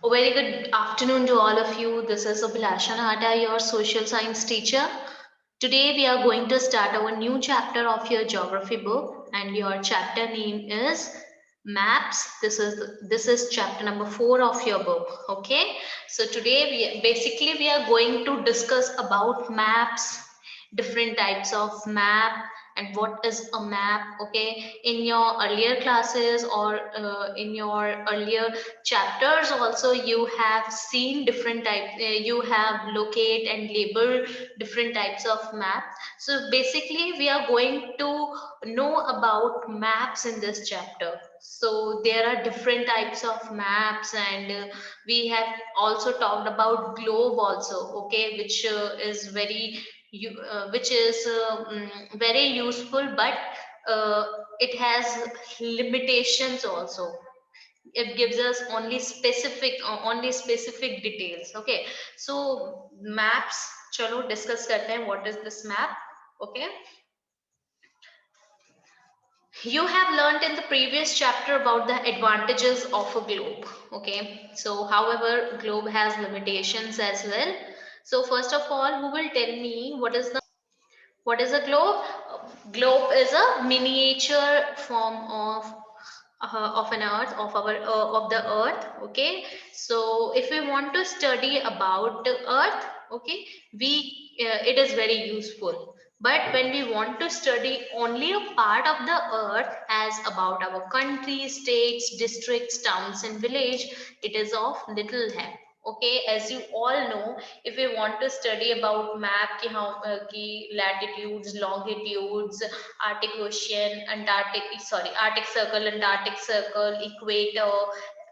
A very good afternoon to all of you. This is Abhilasha Nahata, your social science teacher. Today we are going to start our new chapter of your geography book, and your chapter name is maps. This is chapter number 4 of your book. Okay, so today we are going to discuss about maps, different types of map, and what is a map. Okay, in your earlier classes or in your earlier chapters also, you have seen different types, you have locate and label different types of map. So basically we are going to know about maps in this chapter. So there are different types of maps, and we have also talked about globe also. Okay, which is which is very useful, but uh, it has limitations also. It gives us only specific details. Okay, so maps, chalo discuss karte hain what is this map. Okay, you have learned in the previous chapter about the advantages of a globe. Okay, so however globe has limitations as well. So first of all, who will tell me what is a globe? Globe is a miniature form of an earth, of the earth. Okay, so if we want to study about the earth, okay, we it is very useful. But when we want to study only a part of the earth, as about our country, states, districts, towns and village, it is of little help. Okay, as you all know, if we want to study about map ki how ki latitudes, longitudes, Arctic Ocean, Arctic Circle, Antarctic Circle, Equator,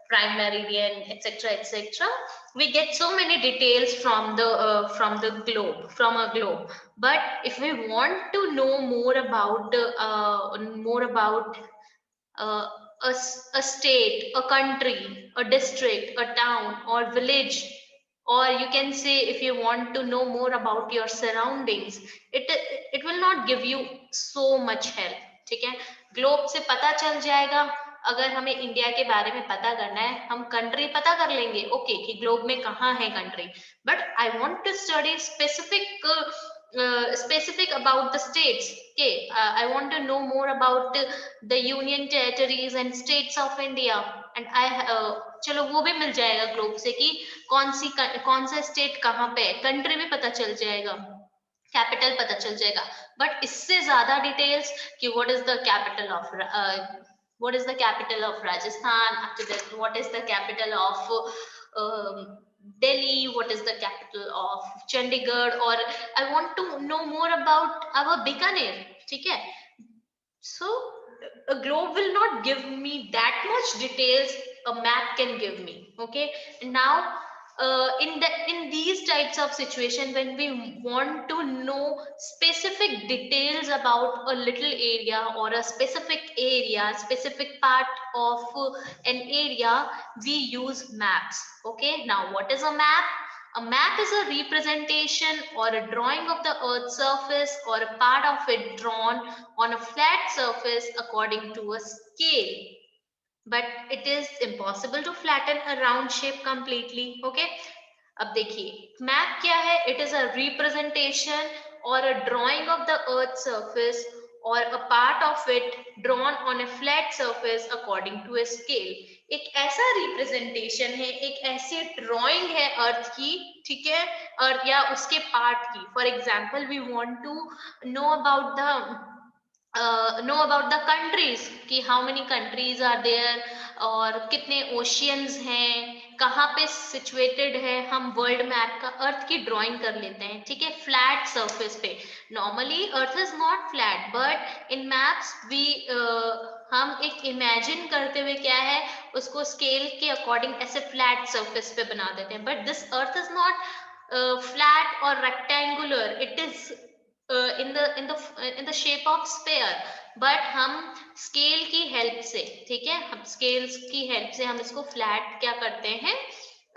prime meridian, etc., etc., we get so many details from the globe, from a globe. But if we want to know more about uh, a state, a country, a district, a town, or village, or you can say if you want to know more about your surroundings, it will not give you so much help. ठीक है, globe से पता चल जाएगा। अगर हमें India के बारे में पता करना है, हम कंट्री पता कर लेंगे ओके कि ग्लोब में कहाँ है country. But I want to study specific about the states. Okay, I want to know more about the union territories and states of India, and चलो वो भी मिल जाएगा ग्लोब से कि कौन सा स्टेट कहाँ पे है, कंट्री भी पता चल जाएगा, कैपिटल पता चल जाएगा। बट इससे ज्यादा डिटेल्स कि what is the capital of Rajasthan, after that what is the capital of Delhi, what is the capital of Chandigarh, or I want to know more about our Bikaner. ठीक है, so a globe will not give me that much details a map can give me. Okay, and now in these types of situation, when we want to know specific details about a little area or a specific part of an area, we use maps. Okay, now what is a map? A map is a representation or a drawing of the earth's surface or a part of it drawn on a flat surface according to a scale. But it is impossible to flatten a round shape completely. Okay, अब देखिए map क्या है? It is a representation or a drawing of the earth surface or a part of it drawn on a flat surface according to a scale. एक ऐसा representation है, एक ऐसी drawing है अर्थ की, ठीक है, और या उसके पार्ट की। For example we want to know about the know about the countries कि how many countries are there, और कितने ओशियंस हैं, कहाँ पे सिचुएटेड है। हम वर्ल्ड मैप का अर्थ की ड्राइंग कर लेते हैं, ठीक है, फ्लैट सरफेस पे। Normally earth is not flat, but in maps we हम एक इमेजिन करते हुए क्या है, उसको स्केल के अकॉर्डिंग ऐसे फ्लैट सरफेस पे बना देते हैं। But this earth is not flat or rectangular, it is in the shape of sphere, but हम स्केल की हेल्प से, ठीक है, हम स्केल्स की हेल्प से हम इसको फ्लैट क्या करते हैं,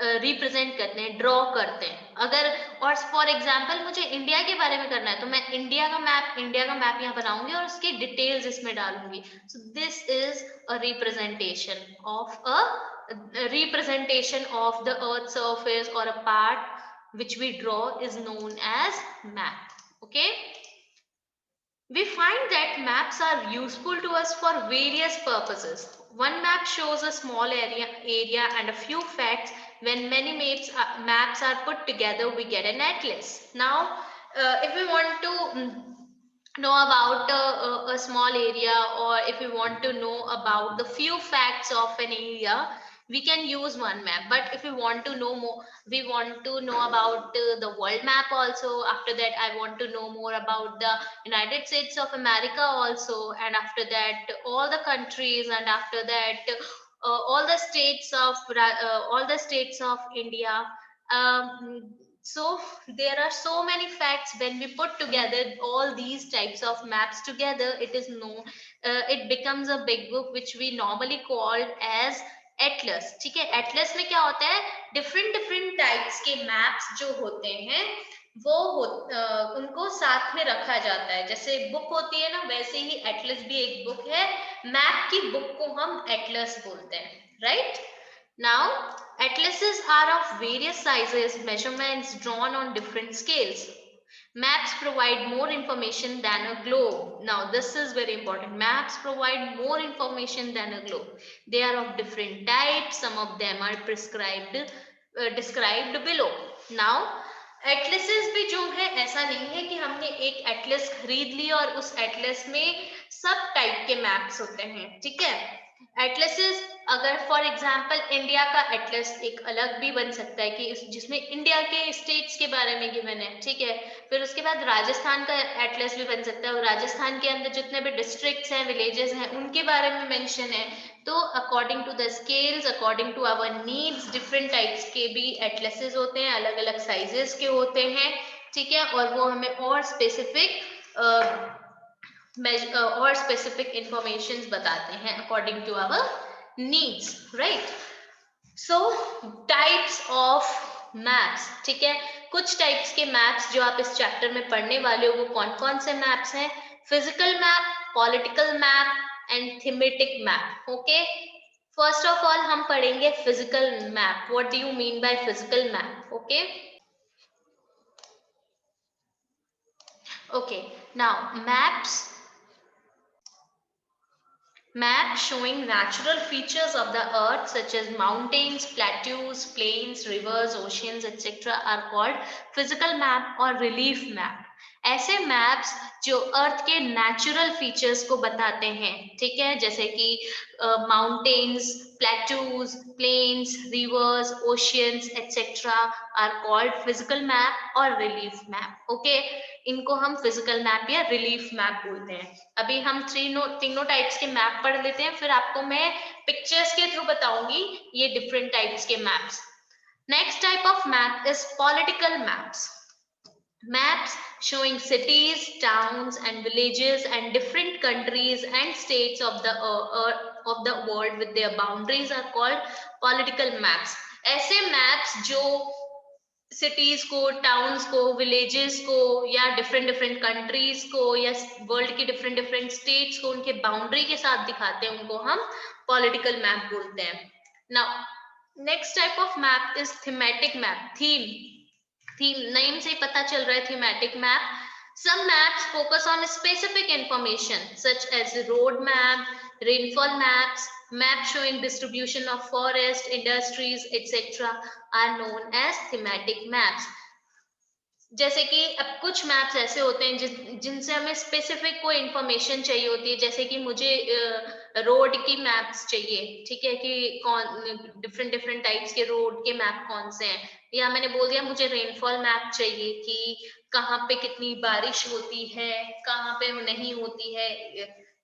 रिप्रेजेंट करते हैं, ड्रॉ करते हैं। अगर और फॉर एग्जाम्पल मुझे इंडिया के बारे में करना है तो मैं इंडिया का मैप यहाँ बनाऊंगी और उसकी डिटेल्स इसमें डालूंगी। So this is a representation of a representation of the earth surface or a part which we draw is known as map. Okay, we find that maps are useful to us for various purposes. One map shows a small area and a few facts. When many maps are put together, we get an atlas. Now, if we want to know about a small area, or if we want to know about the few facts of an area, we can use one map. But if we want to know more, we want to know about the world map also. After that, I want to know more about the United States of America also, and after that all the countries, and after that all the states of India. So there are so many facts. When we put together all these types of maps together, it is known, it becomes a big book which we normally call as Atlas. ठीक है, Atlas में क्या होता है, different different types के maps जो होते हैं वो उनको साथ में रखा जाता है. जैसे बुक होती है ना, वैसे ही एटलस भी एक बुक है. मैप की बुक को हम एटलस बोलते हैं, right? Now, atlases are of various sizes, measurements drawn on different scales. Maps provide more information than a globe. Now, this is very important. Maps provide more information than a globe. They are of different types. Some of them are described below. Now, atlases भी जो है, ऐसा नहीं है कि हमने एक Atlas खरीद लिया और उस एटलस में सब टाइप के मैप्स होते हैं. ठीक है, एटलसेस अगर फॉर एग्जांपल इंडिया का एटलस एक अलग भी बन सकता है कि जिसमें इंडिया के स्टेट्स के बारे में गिवन है. ठीक है, फिर उसके बाद राजस्थान का एटलस भी बन सकता है और राजस्थान के अंदर जितने भी डिस्ट्रिक्ट्स हैं, विलेजेस हैं, उनके बारे में मेंशन है. तो according to the scales, according to our needs, different types के भी एटलसेस होते हैं, अलग अलग साइजेस के होते हैं. ठीक है, और वो हमें और स्पेसिफिक इंफॉर्मेशन बताते हैं according to our needs, right? So types of maps. ठीक है, कुछ टाइप्स के मैप्स जो आप इस चैप्टर में पढ़ने वाले हो वो कौन कौन से मैप्स हैं? Physical map, political map and thematic map. Okay, first of all हम पढ़ेंगे physical map. What do you mean by physical map? Okay, okay, now maps showing natural features of the earth such as mountains, plateaus, plains, rivers, oceans, etc. are called physical map or relief map. ऐसे maps जो अर्थ के natural features को बताते हैं. ठीक है, जैसे कि mountains, plateaus, plains, rivers, oceans etcetera are called physical map और रिलीफ मैप. ओके, इनको हम फिजिकल मैप या रिलीफ मैप बोलते हैं. अभी हम तीनों टाइप्स के मैप पढ़ लेते हैं, फिर आपको मैं पिक्चर्स के थ्रू बताऊंगी ये डिफरेंट टाइप्स के maps. Next type of map is political maps. Maps showing cities, towns and villages and different countries and states of the world with their boundaries are called political maps. ऐसे maps जो cities को, towns को, villages को या different countries को या world के different states को उनके बाउंड्री के साथ दिखाते हैं, उनको हम पॉलिटिकल मैप बोलते हैं. Now next type of map is thematic map. Theme name से पता चल रहा है, thematic map. Some maps focus on specific information such as road map, rainfall maps, maps showing distribution of forest, industries, etc. are known as thematic maps. जैसे कि अब कुछ maps ऐसे होते हैं जिनसे हमें स्पेसिफिक कोई इंफॉर्मेशन चाहिए होती है. जैसे कि मुझे रोड की मैप्स चाहिए. ठीक है, कि कौन डिफरेंट टाइप्स के रोड के मैप कौन से हैं, या मैंने बोल दिया मुझे रेनफॉल मैप चाहिए कि कहाँ पे कितनी बारिश होती है, कहाँ पे नहीं होती है.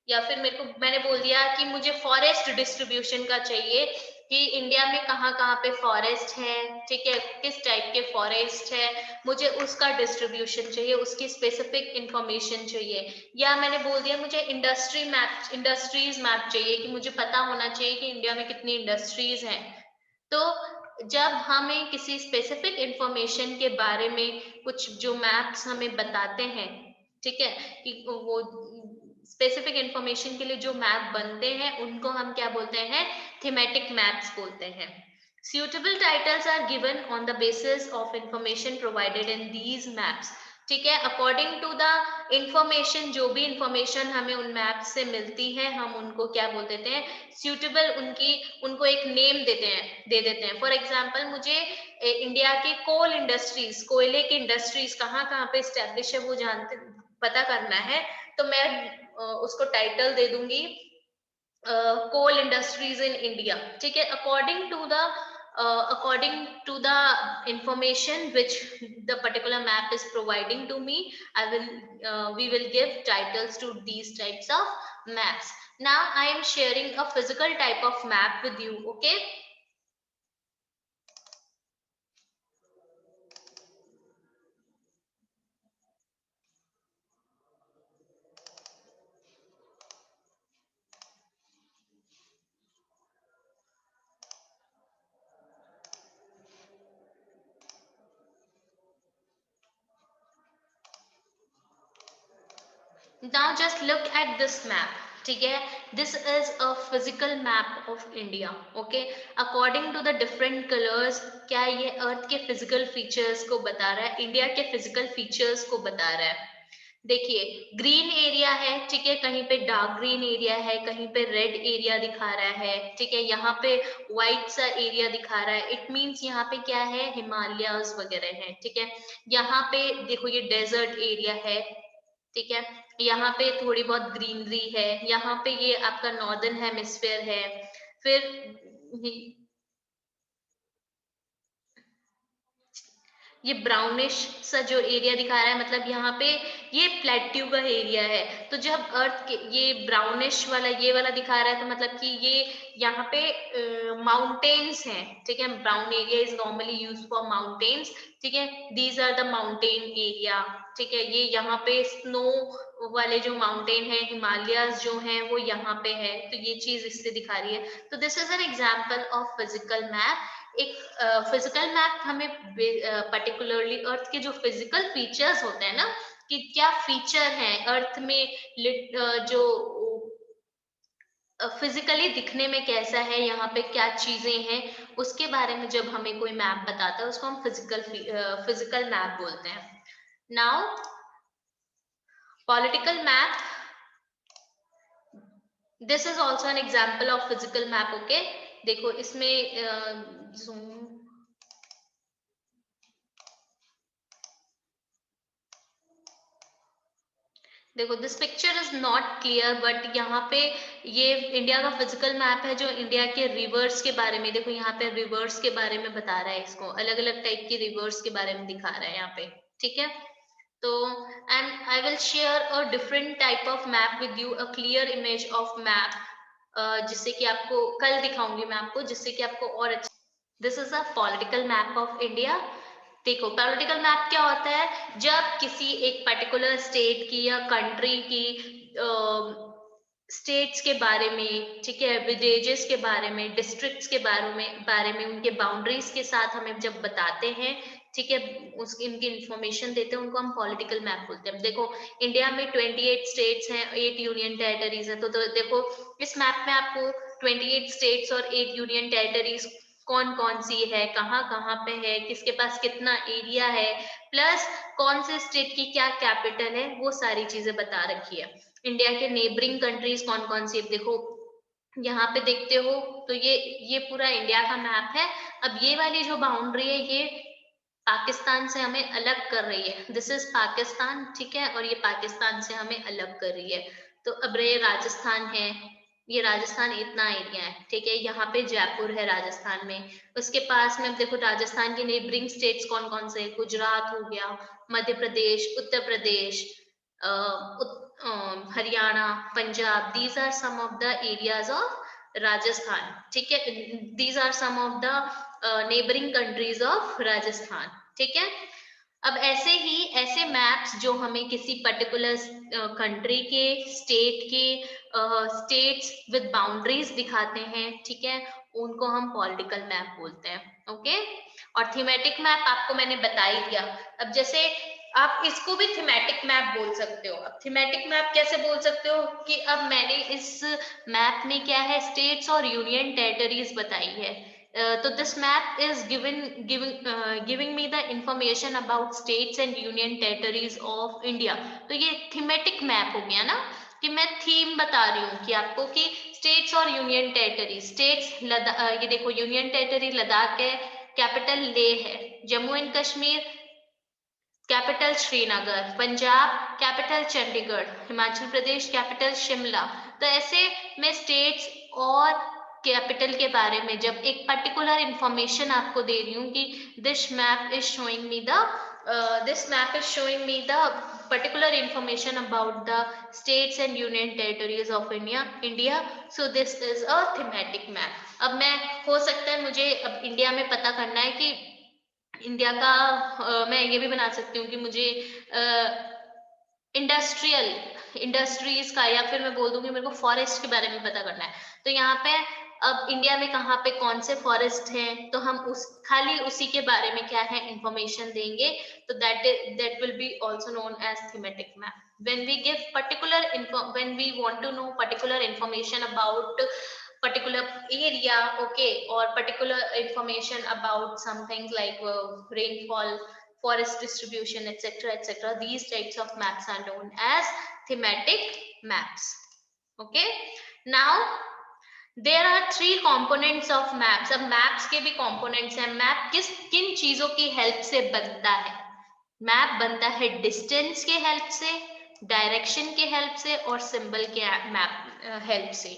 या फिर मैंने बोल दिया कि मुझे फॉरेस्ट डिस्ट्रीब्यूशन का चाहिए कि इंडिया में कहाँ कहाँ पे फॉरेस्ट है. ठीक है, किस टाइप के फॉरेस्ट है, मुझे उसका डिस्ट्रीब्यूशन चाहिए, उसकी स्पेसिफिक इंफॉर्मेशन चाहिए. या मैंने बोल दिया मुझे इंडस्ट्रीज मैप चाहिए कि मुझे पता होना चाहिए कि इंडिया में कितनी इंडस्ट्रीज हैं. तो जब हमें किसी स्पेसिफिक इंफॉर्मेशन के बारे में कुछ जो मैप्स हमें बताते हैं, ठीक है, कि वो स्पेसिफिक इंफॉर्मेशन के लिए जो मैप बनते हैं उनको हम क्या बोलते हैं, थीमेटिक मैप्स बोलते हैं। Suitable titles are given on the basis of information provided in these maps. ठीक है, अकॉर्डिंग टू द इंफॉर्मेशन, जो भी इंफॉर्मेशन हमें उन मैप से मिलती है हम उनको क्या बोल देते हैं, सूटेबल, उनको एक नेम दे देते हैं। फॉर एग्जांपल मुझे इंडिया के कोल इंडस्ट्रीज, कोयले की इंडस्ट्रीज कहाँ कहाँ पे स्टैब्लिश है वो जानते पता करना है, तो मैं उसको टाइटल दे दूंगी कोल इंडस्ट्रीज इन इंडिया। ठीक है, according to the information which the particular map is providing to me, we will give titles to these types of maps. Now I am sharing a physical type of map with you. Okay, now just look at this map. ठीक है, this is a physical map of India. Okay, according to the different colors, क्या ये अर्थ के physical features को बता रहा है, India के फिजिकल फीचर्स को बता रहा है। देखिए ग्रीन एरिया है, ठीक है, कहीं पे डार्क ग्रीन एरिया है, कहीं पे रेड एरिया दिखा रहा है, ठीक है, यहाँ पे व्हाइट सा एरिया दिखा रहा है, इट मींस यहाँ पे क्या है, हिमालयाज वगैरह है। ठीक है, यहाँ पे देखो ये डेजर्ट एरिया है, ठीक है, यहाँ पे थोड़ी बहुत ग्रीनरी है, यहाँ पे ये आपका नॉर्दर्न हेमिस्फेयर है। फिर ये ब्राउनिश सा जो एरिया दिखा रहा है, मतलब यहाँ पे ये प्लेट्यू का एरिया है। तो जब अर्थ के ये ब्राउनिश वाला ये वाला दिखा रहा है तो मतलब कि ये यहाँ पे माउंटेन्स हैं। ठीक है, brown area is normally use for mountains. ठीक है, these are the mountain area. ठीक है, ये यहाँ पे स्नो वाले जो माउंटेन है, हिमालयाज जो हैं वो यहाँ पे है, तो ये चीज इससे दिखा रही है। तो this is an example of physical map. एक फिजिकल मैप हमें पर्टिकुलरली अर्थ के जो फिजिकल फीचर्स होते हैं ना, कि क्या फीचर है अर्थ में, जो फिजिकली दिखने में कैसा है, यहाँ पे क्या चीजें हैं, उसके बारे में जब हमें कोई मैप बताता है उसको हम फिजिकल मैप बोलते हैं। Now political map, this is also an example of physical map. Okay, देखो इसमें देखो this picture is not clear, but यहाँ पे ये इंडिया का फिजिकल मैप है जो इंडिया के रिवर्स के बारे में, देखो यहाँ पे रिवर्स के बारे में बता रहा है, इसको अलग अलग टाइप की रिवर्स के बारे में दिखा रहा है यहाँ पे। ठीक है, तो and I will share a different type of map with you, a clear image of map, जिससे कि आपको कल दिखाऊंगी मैं आपको, जिससे कि आपको और अच्छा। This is a political map of India. देखो पॉलिटिकल मैप क्या होता है, जब किसी एक पर्टिकुलर स्टेट की या कंट्री की स्टेट्स के बारे में, ठीक है, विलेजेस के बारे में, डिस्ट्रिक्ट्स के बारे में उनके बाउंड्रीज के साथ हमें जब बताते हैं, ठीक है, उस इनकी इंफॉर्मेशन देते हैं, उनको हम पॉलिटिकल मैप बोलते हैं। देखो इंडिया में 28 स्टेट्स हैं, 8 यूनियन टेरिटरीज हैं, तो देखो इस मैप में आपको 28 स्टेट्स और 8 यूनियन टेरिटरीज कौन कौन सी है, कहाँ कहाँ पे है, किसके पास कितना एरिया है, प्लस कौन से स्टेट की क्या कैपिटल है, वो सारी चीजें बता रखी है। इंडिया के नेबरिंग कंट्रीज कौन कौन सी, देखो यहाँ पे देखते हो तो ये पूरा इंडिया का मैप है। अब ये वाली जो बाउंड्री है ये पाकिस्तान से हमें अलग कर रही है, दिस इज पाकिस्तान। ठीक है, और ये पाकिस्तान से हमें अलग कर रही है। तो अब ये राजस्थान है, ये राजस्थान इतना एरिया है, ठीक है, यहाँ पे जयपुर है राजस्थान में। उसके पास में अब देखो राजस्थान के नेबरिंग स्टेट्स कौन कौन से, गुजरात हो गया, Madhya Pradesh, Uttar Pradesh, Haryana, Punjab, these are some of the areas of Rajasthan. ठीक है, these are some of the neighbouring countries of Rajasthan. ठीक है, अब ऐसे ही ऐसे मैप्स जो हमें किसी पर्टिकुलर कंट्री के, स्टेट के, स्टेट्स विद बाउंड्रीज दिखाते हैं, ठीक है, उनको हम पॉलिटिकल मैप बोलते हैं। ओके, और थीमेटिक मैप आपको मैंने बता ही दिया। अब जैसे आप इसको भी थीमेटिक मैप बोल सकते हो। अब थीमेटिक मैप कैसे बोल सकते हो कि अब मैंने इस मैप में क्या है, स्टेट्स और यूनियन टेरिटरीज बताई है। तो this map is giving me the information about states and union territories of India. तो ये थीमेटिक मैप हो गया ना, कि मैं थीम बता रही हूँ कि आपको कि स्टेट्स और यूनियन टेरिटरी। स्टेट्स ये देखो, यूनियन टेरिटरी लद्दाख है, कैपिटल लेह है। Jammu and Kashmir capital Srinagar. Punjab capital Chandigarh. Himachal Pradesh capital Shimla. तो ऐसे मैं स्टेट्स और कैपिटल के बारे में जब एक पर्टिकुलर इंफॉर्मेशन आपको दे रही हूँ कि this map is showing me the particular information about the states and union territories of India. So this is a thematic map. अब मैं, हो सकता है मुझे अब इंडिया में पता करना है कि इंडिया का मैं ये भी बना सकती हूँ कि मुझे इंडस्ट्रीज का, या फिर मैं बोल दूंगी मेरे को फॉरेस्ट के बारे में पता करना है। तो यहाँ पे अब इंडिया में कहाँ पे कौन से फॉरेस्ट हैं, तो हम खाली उसी के बारे में क्या है इंफॉर्मेशन देंगे। तो that will be also known as thematic map. when we want to know particular information about particular area, okay, or particular information about some things like rainfall, forest distribution, etc., etc., these types of maps are known as thematic maps. Okay, now there are three components of maps. अब maps के भी components हैं। Map किन चीजों की help से बनता है? मैप बनता है डिस्टेंस के हेल्प से, डायरेक्शन के हेल्प से और सिंबल के मैप हेल्प से।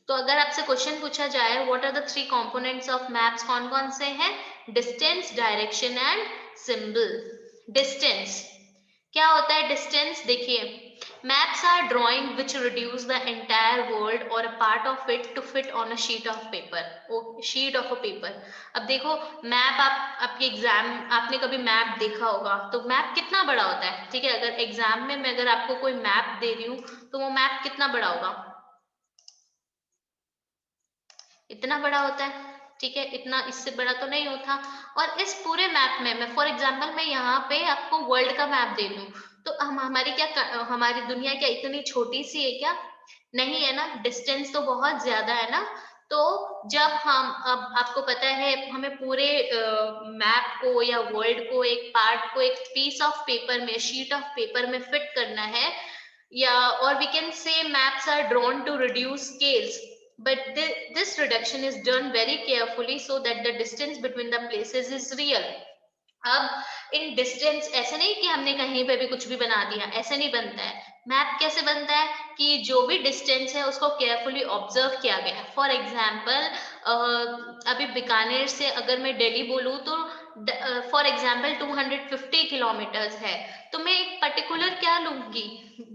तो अगर आपसे क्वेश्चन पूछा जाए what are the three components of maps, कौन कौन से हैं? Distance, direction and symbol. Distance क्या होता है? डिस्टेंस देखिए, maps are drawing which reduce the entire world or a part of it to fit on a sheet of paper, sheet of a paper. अब देखो मैप, आपके exam, आपने कभी map देखा होगा, तो मैप कितना बड़ा होता है, ठीक है। अगर एग्जाम में मैं अगर आपको कोई मैप दे रही हूँ तो वो मैप कितना बड़ा होगा? इतना बड़ा होता है, ठीक है, इतना, इससे बड़ा तो नहीं होता। और इस पूरे मैप में मैं फॉर एग्जांपल मैं यहाँ पे आपको वर्ल्ड का मैप दे दूं, तो हमारी दुनिया क्या इतनी छोटी सी है क्या? नहीं है ना, डिस्टेंस तो बहुत ज्यादा है ना। तो जब हम, अब आपको पता है हमें पूरे मैप को या वर्ल्ड को, एक पार्ट को एक पीस ऑफ पेपर में, शीट ऑफ पेपर में फिट करना है, या और we can say maps are drawn to reduce scales, but this reduction is done very carefully so that the distance between the places is real. अब इन distance ऐसे नहीं कि हमने कहीं पे भी कुछ भी बना दिया, ऐसे नहीं बनता है। मैप कैसे बनता है कि जो भी डिस्टेंस है उसको केयरफुली ऑब्जर्व किया गया। फॉर एग्जाम्पल अभी बीकानेर से अगर मैं दिल्ली बोलूँ तो फॉर एग्जाम्पल 250 किलोमीटर्स है, तो मैं एक पर्टिकुलर क्या लूंगी,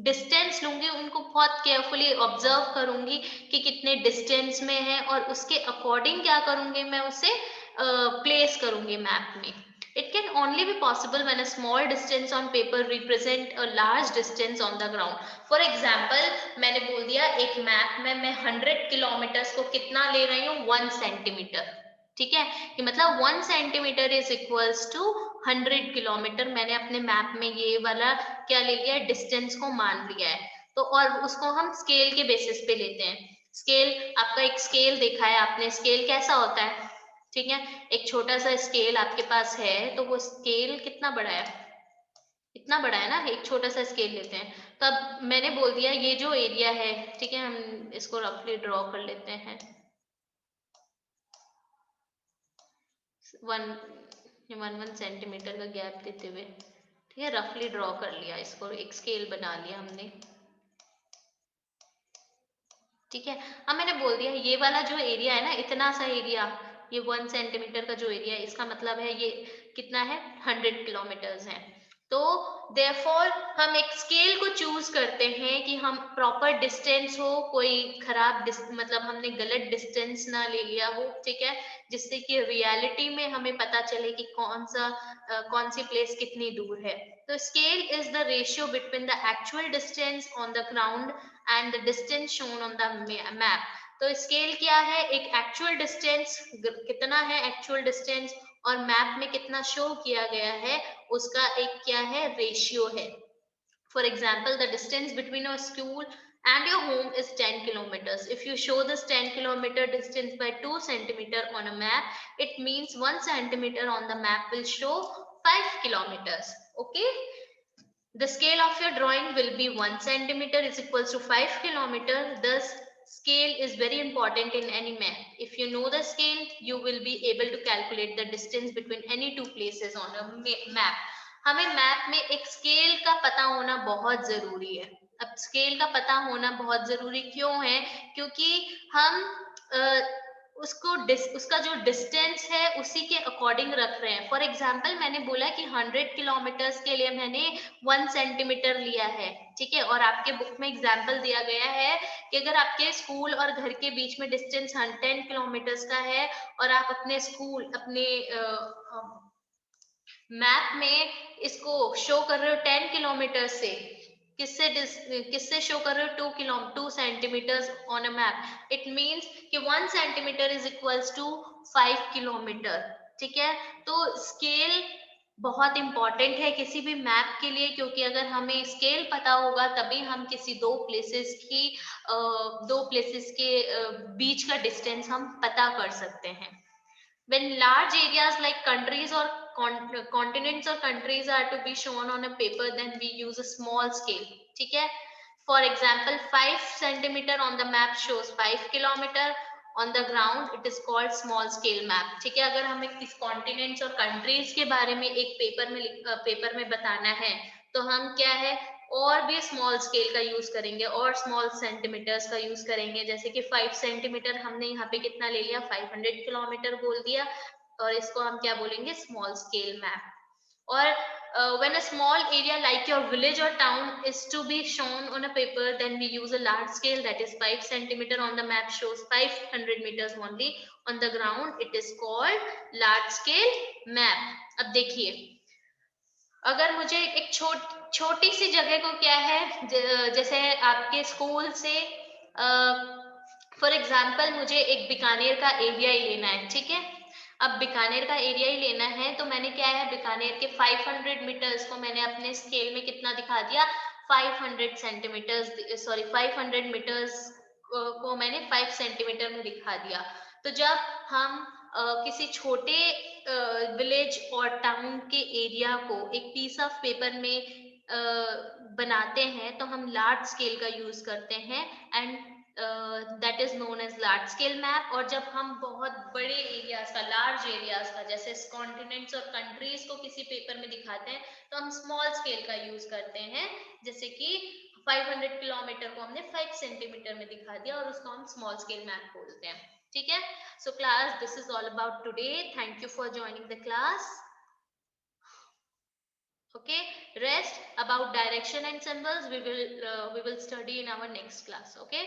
डिस्टेंस लूंगी, उनको बहुत केयरफुली ऑब्जर्व करूंगी कि कितने डिस्टेंस में है, और उसके अकॉर्डिंग क्या करूंगी, मैं उसे प्लेस करूंगी मैप में। It can only be possible when a small distance on paper represent a large distance on the ground. For example, मैंने बोल दिया एक मैप में मैं 100 किलोमीटर को कितना ले रही हूँ, 1 सेंटीमीटर, ठीक है, कि मतलब 1 centimetre is equals to 100 kilometre. मैंने अपने मैप में ये वाला क्या ले लिया, डिस्टेंस को मान लिया है। तो और उसको हम स्केल के बेसिस पे लेते हैं। स्केल, आपका एक स्केल देखा है आपने, स्केल कैसा होता है, ठीक है, एक छोटा सा स्केल आपके पास है, तो वो स्केल कितना बड़ा है, इतना बड़ा है ना, एक छोटा सा स्केल लेते हैं। तो अब मैंने बोल दिया ये जो एरिया है, ठीक है, हम इसको रफली ड्रॉ कर लेते हैं, 1 सेंटीमीटर का गैप देते हुए, ठीक है, रफली ड्रॉ कर लिया, इसको एक स्केल बना लिया हमने, ठीक है। अब मैंने बोल दिया ये वाला जो एरिया है ना, इतना सा एरिया, ये 1 सेंटीमीटर का जो एरिया है, इसका मतलब है ये कितना है, 100 किलोमीटर्स है। तो देयरफॉर हम एक स्केल को चूज करते हैं कि हम प्रॉपर डिस्टेंस हो, कोई खराब मतलब हमने गलत डिस्टेंस ना ले लिया हो, ठीक है, जिससे कि रियलिटी में हमें पता चले कि कौन सी प्लेस कितनी दूर है। तो scale is the ratio between the actual distance on the ground and the distance shown on the map. तो स्केल क्या है, एक एक्चुअल डिस्टेंस कितना है, एक्चुअल डिस्टेंस और मैप में कितना शो किया गया है उसका एक क्या है, रेशियो है. For example, the distance between a school and your home is 10 kilometers. If you show this 10-kilometer distance by 2 centimeter on a map, it means 1 centimeter on the map will show 5 kilometers. Okay? The scale of your drawing will be 1 centimeter is equals to 5 kilometer. Thus, scale is very important in any map. If you know the scale, you will be able to calculate the distance between any two places on a map. हमें map में एक scale का पता होना बहुत जरूरी है. अब स्केल का पता होना बहुत जरूरी क्यों है? क्योंकि हम उसका जो डिस्टेंस है उसी के अकॉर्डिंग रख रहे हैं. फॉर एग्जाम्पल मैंने बोला कि 100 किलोमीटर्स के लिए मैंने 1 सेंटीमीटर लिया है, ठीक है, और आपके बुक में एग्जाम्पल दिया गया है कि अगर आपके स्कूल और घर के बीच में डिस्टेंस 10 किलोमीटर्स का है और आप अपने स्कूल अपने मैप में इसको शो कर रहे हो 10 किलोमीटर से, किससे शो कर रहे हो 2 centimetre on a map. It means कि 1 centimetre is equals to 5 kilometre. ठीक है, तो स्केल बहुत इंपॉर्टेंट है किसी भी मैप के लिए, क्योंकि अगर हमें स्केल पता होगा तभी हम किसी दो प्लेसेस के बीच का डिस्टेंस हम पता कर सकते हैं. When large areas like countries or continents or countries are to be shown on a paper, then we use a small scale. ठीक है, for example 5 centimeter on the map shows 5 kilometer, on the ground it is called small scale map. ठीक है, अगर हमें किस continents और countries के बारे में एक पेपर में बताना है तो हम क्या है और भी स्मॉल स्केल का यूज करेंगे और स्मॉल सेंटीमीटर्स का यूज करेंगे. जैसे कि 5 सेंटीमीटर हमने यहाँ पे कितना ले लिया, 500 किलोमीटर बोल दिया, और इसको हम क्या बोलेंगे, स्मॉल स्केल मैप. और when a small area like your village or town is to be shown on a paper, then we use a large scale, that is 5 centimeter on the map shows 500 meters only, on the ground it is called large scale map. अब देखिए, अगर मुझे एक छोटी सी जगह को क्या है, जैसे आपके स्कूल से फॉर एग्जाम्पल मुझे एक बीकानेर का एरिया ही लेना है. ठीक है, अब बीकानेर का एरिया ही लेना है तो मैंने क्या है, बीकानेर के 500 मीटर्स को मैंने अपने स्केल में कितना दिखा दिया, 500 सेंटीमीटर्स, सॉरी 500 मीटर्स को मैंने 5 सेंटीमीटर में दिखा दिया. तो जब हम किसी छोटे विलेज और टाउन के एरिया को एक पीस ऑफ पेपर में बनाते हैं तो हम लार्ज स्केल का यूज करते हैं, and that is known as large scale map. और जब हम बहुत बड़े एरियाज का, लार्ज एरियाज का, जैसे कॉन्टिनेंट्स और कंट्रीज को किसी पेपर में दिखाते हैं तो हम स्मॉल स्केल का यूज करते हैं. जैसे कि 500 किलोमीटर को हमने 5 सेंटीमीटर में दिखा दिया और उसको हम स्मॉल स्केल मैप बोलते हैं. ठीक है, so class, this is all about today. Thank you for joining the class. Okay, rest about direction and symbols we will study in our next class. Okay.